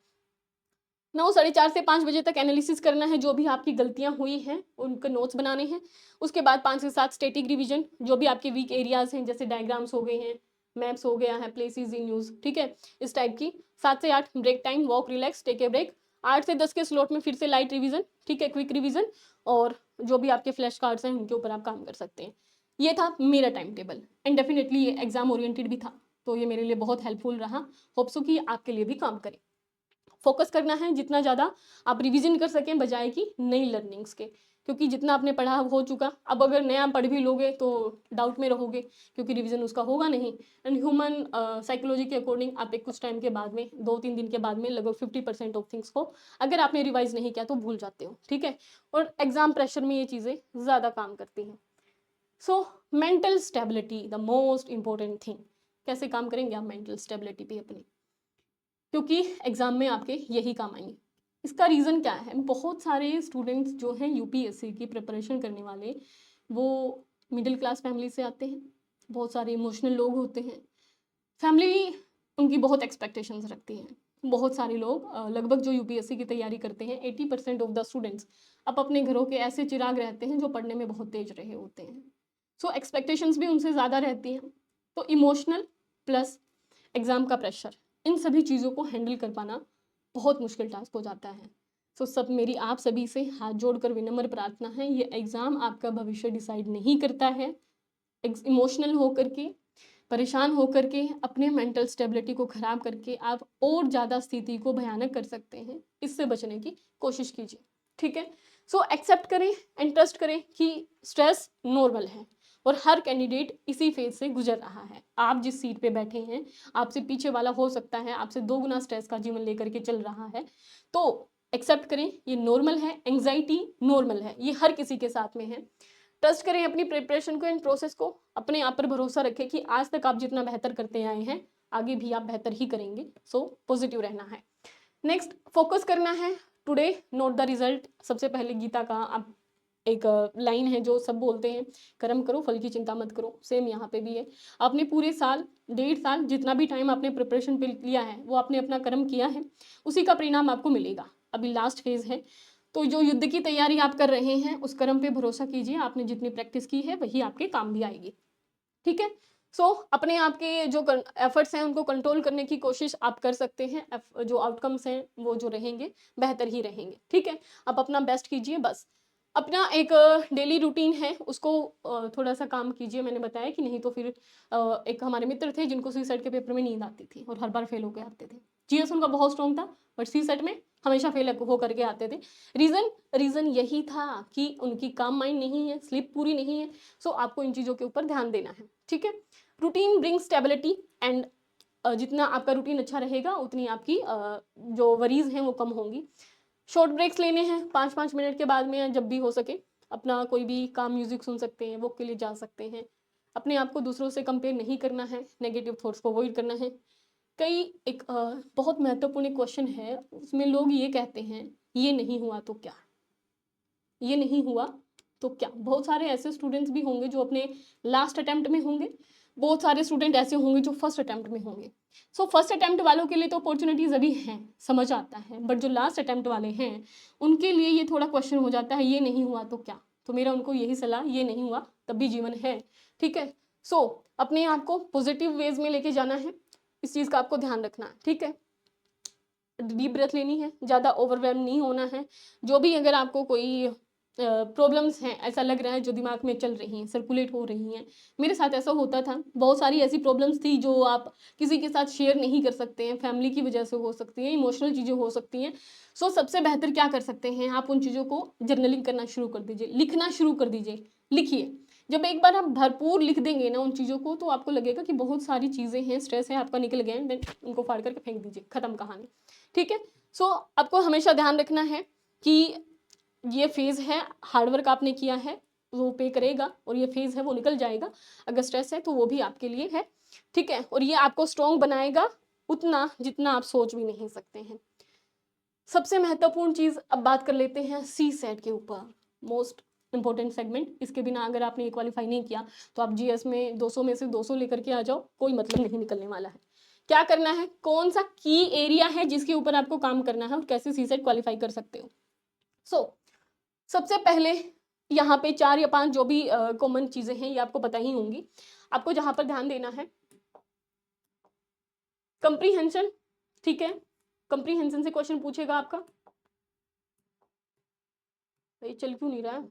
4:30 से 5 बजे तक एनालिसिस करना है, जो भी आपकी गलतियां हुई हैं उनके नोट्स बनाने हैं। उसके बाद 5 से 7 स्टैटिक रिवीजन, जो भी आपके वीक एरियाज हैं, जैसे डायग्राम्स हो गए हैं, मैप्स हो गया है, प्लेसेस इन न्यूज़, ठीक है, इस टाइप की। 7 से 8 break time, walk, relax, take a break. 8 से 10 के स्लॉट में फिर से लाइट रिवीजन, ठीक है, क्विक रिवीजन, और जो भी आपके फ्लैश कार्ड्स हैं उनके ऊपर आप काम कर सकते हैं। ये था मेरा टाइम टेबल, एंड डेफिनेटली ये एग्जाम ओरिएंटेड भी था, तो ये मेरे लिए बहुत हेल्पफुल रहा। होप्स कि आपके लिए भी काम करे। फोकस करना है जितना ज़्यादा आप रिवीजन कर सकें, बजाय कि नई लर्निंग्स के, क्योंकि जितना आपने पढ़ा हो चुका। अब अगर नया पढ़ भी लोगे तो डाउट में रहोगे, क्योंकि रिवीजन उसका होगा नहीं। एंड ह्यूमन साइकोलॉजी के अकॉर्डिंग आप एक कुछ टाइम के बाद में, 2-3 दिन के बाद में, लगभग 50% ऑफ थिंग्स को अगर आपने रिवाइज नहीं किया तो भूल जाते हो, ठीक है। और एग्जाम प्रेशर में ये चीज़ें ज़्यादा काम करती हैं। So mental stability the most important thing. कैसे काम करेंगे आप मेंटल स्टेबिलिटी पे अपनी, क्योंकि एग्ज़ाम में आपके यही काम आएंगे। इसका रीज़न क्या है, बहुत सारे स्टूडेंट्स जो हैं यूपीएससी की प्रिपरेशन करने वाले, वो मिडिल क्लास फैमिली से आते हैं। बहुत सारे इमोशनल लोग होते हैं, फैमिली उनकी बहुत एक्सपेक्टेशंस रखती हैं। बहुत सारे लोग लगभग जो यूपीएससी की तैयारी करते हैं, 80% ऑफ द स्टूडेंट्स अब अपने घरों के ऐसे चिराग रहते हैं जो पढ़ने में बहुत तेज रहे होते हैं। सो एक्सपेक्टेशंस भी उनसे ज़्यादा रहती हैं। तो इमोशनल प्लस एग्ज़ाम का प्रेशर, इन सभी चीज़ों को हैंडल कर पाना बहुत मुश्किल टास्क हो जाता है। सो सब मेरी आप सभी से हाथ जोड़कर विनम्र प्रार्थना है, ये एग्ज़ाम आपका भविष्य डिसाइड नहीं करता है। इमोशनल होकर के, परेशान होकर के, अपने मेंटल स्टेबिलिटी को ख़राब करके आप और ज़्यादा स्थिति को भयानक कर सकते हैं। इससे बचने की कोशिश कीजिए, ठीक है। सो एक्सेप्ट करें एंड ट्रस्ट करें कि स्ट्रेस नॉर्मल है, और हर कैंडिडेट इसी फेज से गुजर रहा है। आप जिस सीट पे बैठे हैं, आपसे पीछे वाला हो सकता है आपसे 2 गुना स्ट्रेस का जीवन लेकर के चल रहा है। तो एक्सेप्ट करें, ये नॉर्मल है, एंग्जाइटी नॉर्मल है, ये हर किसी के साथ में है। ट्रस्ट करें अपनी प्रिपरेशन को, इन प्रोसेस को, अपने आप पर भरोसा रखें कि आज तक आप जितना बेहतर करते आए हैं, आगे भी आप बेहतर ही करेंगे। सो पॉजिटिव रहना है। नेक्स्ट, फोकस करना है टुडे नोट द रिजल्ट। सबसे पहले गीता का आप एक लाइन है जो सब बोलते हैं, कर्म करो फल की चिंता मत करो, सेम यहाँ पे भी है। आपने पूरे साल, 1.5 साल, जितना भी टाइम आपने प्रिपरेशन पे लिया है, वो आपने अपना कर्म किया है, उसी का परिणाम आपको मिलेगा। अभी लास्ट फेज है, तो जो युद्ध की तैयारी आप कर रहे हैं, उस कर्म पे भरोसा कीजिए। आपने जितनी प्रैक्टिस की है वही आपके काम भी आएगी, ठीक है। सो अपने आप के जो एफर्ट्स हैं उनको कंट्रोल करने की कोशिश आप कर सकते हैं। जो आउटकम्स हैं वो जो रहेंगे बेहतर ही रहेंगे, ठीक है। आप अपना बेस्ट कीजिए बस। अपना एक डेली रूटीन है उसको थोड़ा सा काम कीजिए। मैंने बताया कि नहीं तो फिर एक हमारे मित्र थे जिनको सी सेट के पेपर में नींद आती थी और हर बार फेल होकर आते थे। जीएस उनका बहुत स्ट्रॉन्ग था, बट सी सेट में हमेशा फेल हो करके आते थे। रीज़न यही था कि उनकी काम माइंड नहीं है, स्लीप पूरी नहीं है। सो आपको इन चीज़ों के ऊपर ध्यान देना है, ठीक है। रूटीन ब्रिंग स्टेबिलिटी, एंड जितना आपका रूटीन अच्छा रहेगा उतनी आपकी जो वरीज हैं वो कम होंगी। शॉर्ट ब्रेक्स लेने हैं 5-5 मिनट के बाद में, जब भी हो सके अपना कोई भी काम म्यूजिक सुन सकते हैं, वॉक के लिए जा सकते हैं। अपने आप को दूसरों से कंपेयर नहीं करना है, नेगेटिव थॉट्स को अवॉइड करना है। कई एक बहुत महत्वपूर्ण क्वेश्चन है, उसमें लोग ये कहते हैं ये नहीं हुआ तो क्या, ये नहीं हुआ तो क्या। बहुत सारे ऐसे स्टूडेंट्स भी होंगे जो अपने लास्ट अटेम्प्ट में होंगे, बहुत सारे स्टूडेंट ऐसे होंगे जो फर्स्ट अटेम्प्ट में होंगे। सो फर्स्ट अटेम्प्ट वालों के लिए तो अपॉर्चुनिटीज़ अभी हैं, समझ आता है, बट जो लास्ट अटेम्प्ट वाले हैं उनके लिए ये थोड़ा क्वेश्चन हो जाता है, ये नहीं हुआ तो क्या। तो मेरा उनको यही सलाह, ये नहीं हुआ तब भी जीवन है, ठीक है। सो अपने आप को पॉजिटिव वेज में लेके जाना है, इस चीज़ का आपको ध्यान रखना है, ठीक है। डीप ब्रेथ लेनी है, ज़्यादा ओवरवेल्म नहीं होना है। जो भी अगर आपको कोई प्रॉब्लम्स हैं, ऐसा लग रहा है जो दिमाग में चल रही हैं, सर्कुलेट हो रही हैं, मेरे साथ ऐसा होता था, बहुत सारी ऐसी प्रॉब्लम्स थी जो आप किसी के साथ शेयर नहीं कर सकते हैं, फैमिली की वजह से हो सकती हैं, इमोशनल चीज़ें हो सकती हैं। सो सबसे बेहतर क्या कर सकते हैं, आप उन चीज़ों को जर्नलिंग करना शुरू कर दीजिए, लिखना शुरू कर दीजिए, लिखिए। जब एक बार आप भरपूर लिख देंगे ना उन चीज़ों को, तो आपको लगेगा कि बहुत सारी चीज़ें हैं, स्ट्रेस है आपका निकल गया है, देन उनको फाड़ करके फेंक दीजिए, खत्म कहानी, ठीक है। सो आपको हमेशा ध्यान रखना है कि ये फेज़ है, हार्डवर्क आपने किया है वो पे करेगा, और ये फेज़ है वो निकल जाएगा। अगर स्ट्रेस है तो वो भी आपके लिए है, ठीक है, और ये आपको स्ट्रॉन्ग बनाएगा उतना जितना आप सोच भी नहीं सकते हैं। सबसे महत्वपूर्ण चीज़ अब बात कर लेते हैं सी सेट के ऊपर, मोस्ट इंपॉर्टेंट सेगमेंट। इसके बिना अगर आपने ये क्वालिफाई नहीं किया तो आप जीएस में 200 में से 200 लेकर के आ जाओ, कोई मतलब नहीं निकलने वाला है। क्या करना है, कौन सा की एरिया है जिसके ऊपर आपको काम करना है और कैसे सी सेट क्वालिफाई कर सकते हो। सबसे पहले यहाँ पे 4 या 5 जो भी कॉमन चीज़ें हैं ये आपको पता ही होंगी। आपको जहाँ पर ध्यान देना है, कंप्रीहेंशन, ठीक है, कंप्रीहेंशन से क्वेश्चन पूछेगा आपका। भाई चल क्यों नहीं रहा है,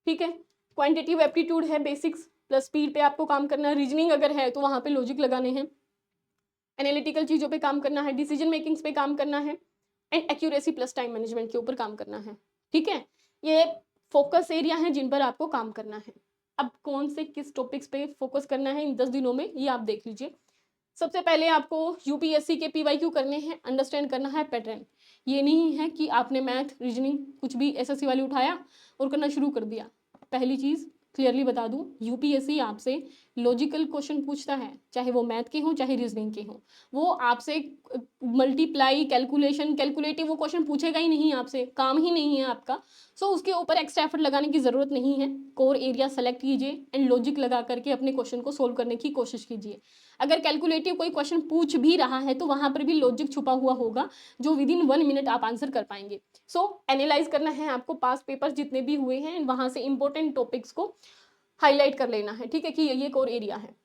ठीक है। क्वांटिटेटिव एप्टीट्यूड है, बेसिक्स प्लस स्पीड पे आपको काम करना है। रीजनिंग अगर है तो वहाँ पे लॉजिक लगाने हैं। एनालिटिकल चीज़ों पे काम करना है, डिसीजन मेकिंग्स पे काम करना है, and accuracy plus time management के ऊपर काम करना है, ठीक है। ये फोकस एरिया है जिन पर आपको काम करना है। अब कौन से किस टॉपिक्स पे फोकस करना है इन 10 दिनों में, ये आप देख लीजिए। सबसे पहले आपको यूपीएससी के पीवाईक्यू करने हैं, अंडरस्टैंड करना है पैटर्न। ये नहीं है कि आपने मैथ, रीजनिंग कुछ भी एसएससी वाली उठाया और करना शुरू कर दिया। पहली चीज़ क्लियरली बता दूं, यूपीएससी आपसे लॉजिकल क्वेश्चन पूछता है, चाहे वो मैथ के हों चाहे रीजनिंग के हों। वो आपसे मल्टीप्लाई, कैलकुलेशन, कैलकुलेटिव वो क्वेश्चन पूछेगा ही नहीं, आपसे काम ही नहीं है आपका। सो उसके ऊपर एक्स्ट्रा एफर्ट लगाने की ज़रूरत नहीं है। कोर एरिया सेलेक्ट कीजिए एंड लॉजिक लगा करके अपने क्वेश्चन को सोल्व करने की कोशिश कीजिए। अगर कैलकुलेटिव कोई क्वेश्चन पूछ भी रहा है तो वहाँ पर भी लॉजिक छुपा हुआ होगा जो विद इन 1 मिनट आप आंसर कर पाएंगे। सो एनालाइज करना है आपको, पास पेपर्स जितने भी हुए हैं वहाँ से इंपॉर्टेंट टॉपिक्स को हाईलाइट कर लेना है, ठीक है, कि ये कोर एरिया है।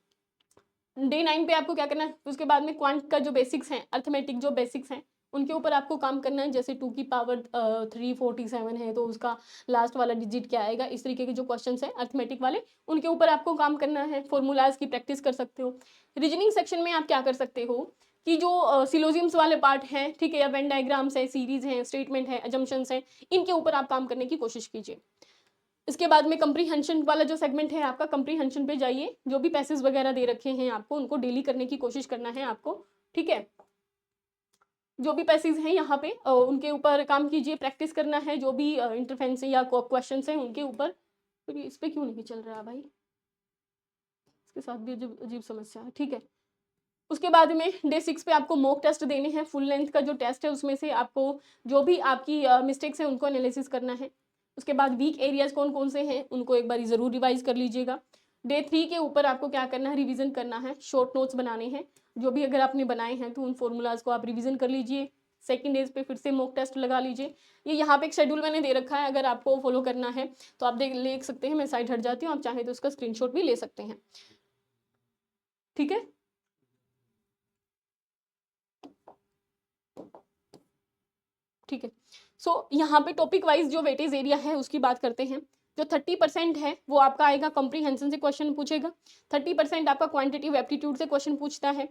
डे 9 पे आपको क्या करना है, उसके बाद में क्वांट का जो बेसिक्स हैं, अर्थमेटिक जो बेसिक्स हैं उनके ऊपर आपको काम करना है। जैसे 2 की पावर 347 है तो उसका लास्ट वाला डिजिट क्या आएगा, इस तरीके के जो क्वेश्चन हैं अर्थमेटिक वाले, उनके ऊपर आपको काम करना है। फॉर्मूलाज की प्रैक्टिस कर सकते हो। रीजनिंग सेक्शन में आप क्या कर सकते हो कि जो सिलोजियम्स वाले पार्ट हैं, ठीक है, या वेन डायग्राम्स है, सीरीज हैं, स्टेटमेंट है, अजम्पशंस हैं, इनके ऊपर आप काम करने की कोशिश कीजिए। इसके बाद में कंप्रीहेंशन वाला जो सेगमेंट है आपका, कंप्रीहेंशन पे जाइए। जो भी पैसेज वगैरह दे रखे हैं आपको उनको डेली करने की कोशिश करना है आपको, ठीक है। जो भी पैसेज हैं यहाँ पे उनके ऊपर काम कीजिए, प्रैक्टिस करना है। जो भी इंटरफेरेंस या क्वेश्चंस हैं उनके ऊपर। तो इस पे क्यों नहीं चल रहा भाई, इसके साथ भी अजीब अजीब समस्या है, ठीक है। उसके बाद में डे 6 पे आपको मॉक टेस्ट देने हैं। फुल लेंथ का जो टेस्ट है उसमें से आपको जो भी आपकी मिस्टेक्स हैं उनको एनालिसिस करना है। उसके बाद वीक एरियाज कौन कौन से हैं उनको एक बार ज़रूर रिवाइज कर लीजिएगा। डे 3 के ऊपर आपको क्या करना है, रिवीजन करना है, शॉर्ट नोट्स बनाने हैं। जो भी अगर आपने बनाए हैं तो उन फॉर्मूलाज को आप रिवीजन कर लीजिए। सेकंड डेज पे फिर से मॉक टेस्ट लगा लीजिए। ये यहाँ पे एक शेड्यूल मैंने दे रखा है, अगर आपको फॉलो करना है तो आप देख सकते हैं। मैं साइड हट जाती हूँ, आप चाहें तो उसका स्क्रीनशॉट भी ले सकते हैं, ठीक है। ठीक है। सो यहाँ पे टॉपिक वाइज जो वेटेज एरिया है उसकी बात करते हैं। जो 30% है वो आपका आएगा कंप्रीहेंशन से क्वेश्चन पूछेगा। 30% आपका क्वांटिटेटिव एप्टीट्यूड से क्वेश्चन पूछता है।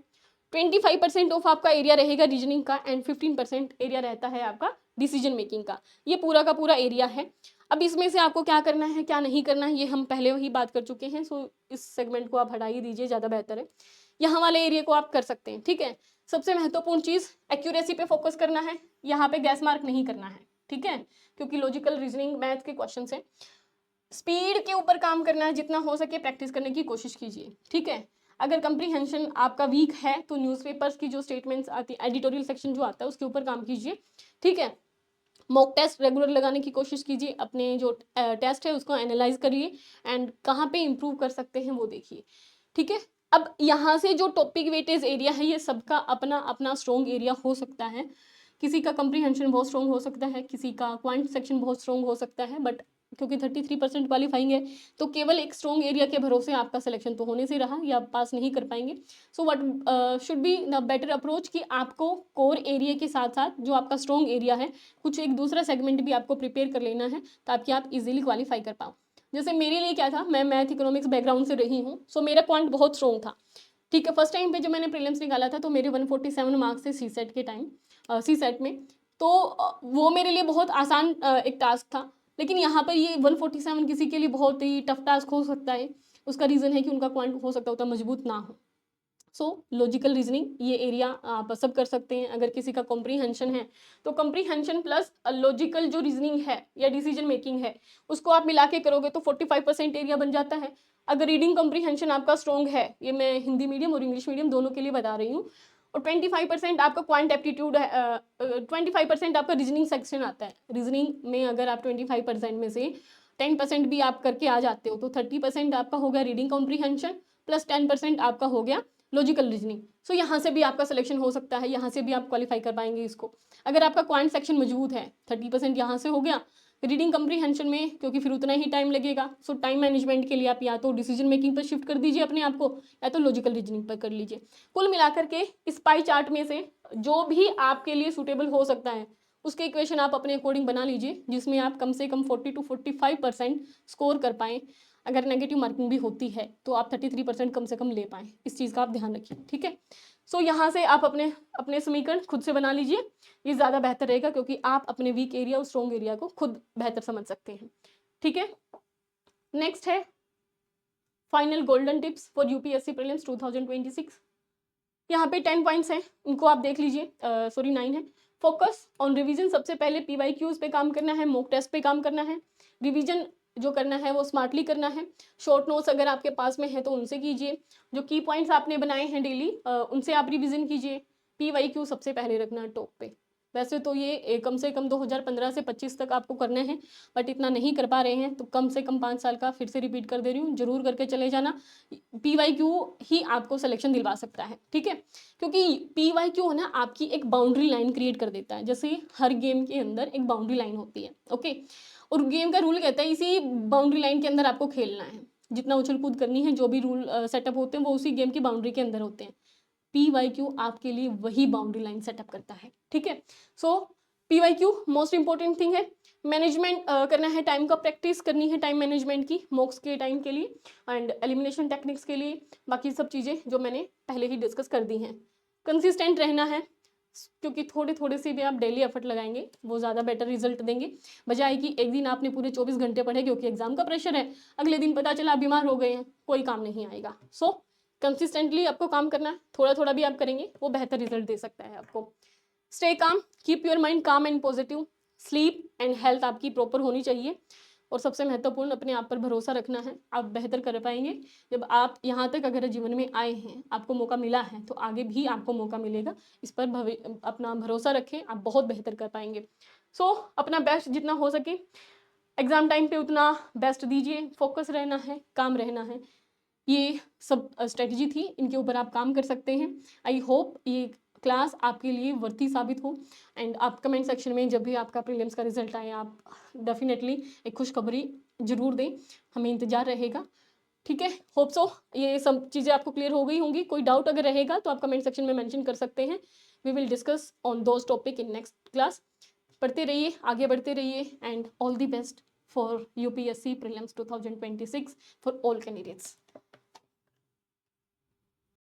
25% ऑफ आपका एरिया रहेगा रीजनिंग का एंड 15% एरिया रहता है आपका डिसीजन मेकिंग का। ये पूरा का पूरा एरिया है। अब इसमें से आपको क्या करना है क्या नहीं करना है ये हम पहले ही बात कर चुके हैं। सो इस सेगमेंट को आप हटा ही दीजिए, ज़्यादा बेहतर है। यहाँ वाले एरिया को आप कर सकते हैं, ठीक है। सबसे महत्वपूर्ण चीज़ एक्यूरेसी पे फोकस करना है। यहाँ पे गैस मार्क नहीं करना है, ठीक है, क्योंकि लॉजिकल रीजनिंग मैथ के क्वेश्चन है। स्पीड के ऊपर काम करना है, जितना हो सके प्रैक्टिस करने की कोशिश कीजिए, ठीक है। अगर कंप्रीहेंशन आपका वीक है तो न्यूज़पेपर्स की जो स्टेटमेंट्स आती है, एडिटोरियल सेक्शन जो आता है उसके ऊपर काम कीजिए, ठीक है। मॉक टेस्ट रेगुलर लगाने की कोशिश कीजिए। अपने जो टेस्ट है उसको एनालाइज करिए एंड कहाँ पे इम्प्रूव कर सकते हैं वो देखिए, ठीक है। अब यहाँ से जो टॉपिक वेटेज एरिया है, ये सबका अपना अपना स्ट्रॉन्ग एरिया हो सकता है। किसी का कंप्रीहेंशन बहुत स्ट्रॉन्ग हो सकता है, किसी का क्वांट सेक्शन बहुत स्ट्रॉन्ग हो सकता है, बट क्योंकि 33% क्वालिफाइंग है तो केवल एक स्ट्रॉन्ग एरिया के भरोसे आपका सिलेक्शन तो होने से रहा, या आप पास नहीं कर पाएंगे। So what should be the better approach कि आपको कोर एरिया के साथ साथ जो आपका स्ट्रॉन्ग एरिया है, कुछ एक दूसरा सेगमेंट भी आपको प्रिपेयर कर लेना है ताकि आप इजीली क्वालिफाई कर पाओ। जैसे मेरे लिए क्या था, मैं मैथ इकोनॉमिक्स बैकग्राउंड से रही हूँ, सो मेरा क्वांट बहुत स्ट्रॉन्ग था। ठीक है, फर्स्ट टाइम पे जब मैंने प्रीलिम्स निकाला था तो मेरे 147 मार्क्स थे सी सेट के टाइम, सी सेट में। तो वो मेरे लिए बहुत आसान एक टास्क था। लेकिन यहाँ पर ये 147 किसी के लिए बहुत ही टफ टास्क हो सकता है। उसका रीज़न है कि उनका क्वांट हो सकता है उतना मजबूत ना हो। सो लॉजिकल रीजनिंग ये एरिया आप सब कर सकते हैं। अगर किसी का कॉम्प्रीहेंशन है तो कॉम्प्रीहेंशन प्लस लॉजिकल जो रीजनिंग है या डिसीजन मेकिंग है उसको आप मिला के करोगे तो 45% एरिया बन जाता है। अगर रीडिंग कॉम्प्रीहेंशन आपका स्ट्रॉन्ग है, ये मैं हिंदी मीडियम और इंग्लिश मीडियम दोनों के लिए बता रही हूँ, और 25% आपका क्वांट एप्टीट्यूड है, 25% आपका रीजनिंग सेक्शन आता है। रीजनिंग में अगर आप 25% में से 10% भी आप करके आ जाते हो तो 30% आपका हो गया रीडिंग कॉम्प्रीहेंशन, प्लस 10% आपका हो गया लॉजिकल रीजनिंग। सो यहाँ से भी आपका सिलेक्शन हो सकता है, यहाँ से भी आप क्वालिफाई कर पाएंगे इसको। अगर आपका क्वांट सेक्शन मजबूत है, 30% यहाँ से हो गया। रीडिंग कंप्रीहेंशन में क्योंकि फिर उतना ही टाइम लगेगा, सो टाइम मैनेजमेंट के लिए आप या तो डिसीजन मेकिंग पर शिफ्ट कर दीजिए अपने आप को, या तो लॉजिकल रीजनिंग पर कर लीजिए। कुल मिलाकर के इस पाई चार्ट में से जो भी आपके लिए सूटेबल हो सकता है उसके इक्वेशन आप अपने अकॉर्डिंग बना लीजिए, जिसमें आप कम से कम 40 to 45% स्कोर कर पाएँ। अगर नेगेटिव मार्किंग भी होती है तो आप 33% कम से कम ले पाएँ, इस चीज़ का आप ध्यान रखिए। ठीक है, सो यहाँ से आप अपने अपने समीकरण खुद से बना लीजिए, ये ज़्यादा बेहतर रहेगा क्योंकि आप अपने वीक एरिया और स्ट्रॉन्ग एरिया को खुद बेहतर समझ सकते हैं। ठीक है, नेक्स्ट है final golden tips for UPSC prelims 2026। यहाँ पे 10 पॉइंट्स हैं, इनको आप देख लीजिए, सॉरी 9 है। फोकस ऑन रिवीजन, सबसे पहले PYQs पे काम करना है, मॉक टेस्ट पे काम करना है। रिवीजन जो करना है वो स्मार्टली करना है। शॉर्ट नोट्स अगर आपके पास में है तो उनसे कीजिए। जो की पॉइंट्स आपने बनाए हैं डेली उनसे आप रिवीजन कीजिए। PYQ सबसे पहले रखना है टॉप पे। वैसे तो ये कम से कम 2015 से 25 तक आपको करना है, बट इतना नहीं कर पा रहे हैं तो कम से कम 5 साल का फिर से रिपीट कर दे रही हूँ, जरूर करके चले जाना। PYQ ही आपको सिलेक्शन दिलवा सकता है। ठीक है, क्योंकि PYQ है ना आपकी एक बाउंड्री लाइन क्रिएट कर देता है। जैसे हर गेम के अंदर एक बाउंड्री लाइन होती है, ओके, और गेम का रूल कहता है इसी बाउंड्री लाइन के अंदर आपको खेलना है। जितना उछल कूद करनी है, जो भी रूल सेटअप होते हैं वो उसी गेम की बाउंड्री के अंदर होते हैं। PYQ आपके लिए वही बाउंड्री लाइन सेटअप करता है। ठीक है, सो PYQ मोस्ट इंपॉर्टेंट थिंग है। मैनेजमेंट करना है टाइम का, प्रैक्टिस करनी है टाइम मैनेजमेंट की मॉक्स के टाइम के लिए एंड एलिमिनेशन टेक्निक्स के लिए। बाकी सब चीज़ें जो मैंने पहले ही डिस्कस कर दी हैं। कंसिस्टेंट रहना है, क्योंकि थोड़े थोड़े से भी आप डेली एफर्ट लगाएंगे वो ज़्यादा बेटर रिजल्ट देंगे, बजाय कि एक दिन आपने पूरे 24 घंटे पढ़े क्योंकि एग्जाम का प्रेशर है, अगले दिन पता चला आप बीमार हो गए हैं, कोई काम नहीं आएगा। सो कंसिस्टेंटली आपको काम करना है, थोड़ा थोड़ा भी आप करेंगे वो बेहतर रिजल्ट दे सकता है आपको। Stay calm, keep your mind calm and positive. Sleep and health आपकी प्रॉपर होनी चाहिए, और सबसे महत्वपूर्ण अपने आप पर भरोसा रखना है। आप बेहतर कर पाएंगे। जब आप यहाँ तक अगर जीवन में आए हैं, आपको मौका मिला है, तो आगे भी आपको मौका मिलेगा। इस पर अपना भरोसा रखें, आप बहुत बेहतर कर पाएंगे। सो अपना बेस्ट जितना हो सके एग्जाम टाइम पे उतना बेस्ट दीजिए। फोकस रहना है, काम रहना है। ये सब स्ट्रेटजी थी, इनके ऊपर आप काम कर सकते हैं। आई होप ये क्लास आपके लिए वर्ती साबित हो। एंड आप कमेंट सेक्शन में जब भी आपका प्रीलिम्स का रिजल्ट आए आप डेफिनेटली एक खुशखबरी जरूर दें, हमें इंतजार रहेगा। ठीक है, होप सो ये सब चीज़ें आपको क्लियर हो गई होंगी। कोई डाउट अगर रहेगा तो आप कमेंट सेक्शन में मेंशन कर सकते हैं। We will discuss on those topic in next class. पढ़ते रहिए, आगे बढ़ते रहिए, and all the best for UPSC prelims 2026 for all candidates.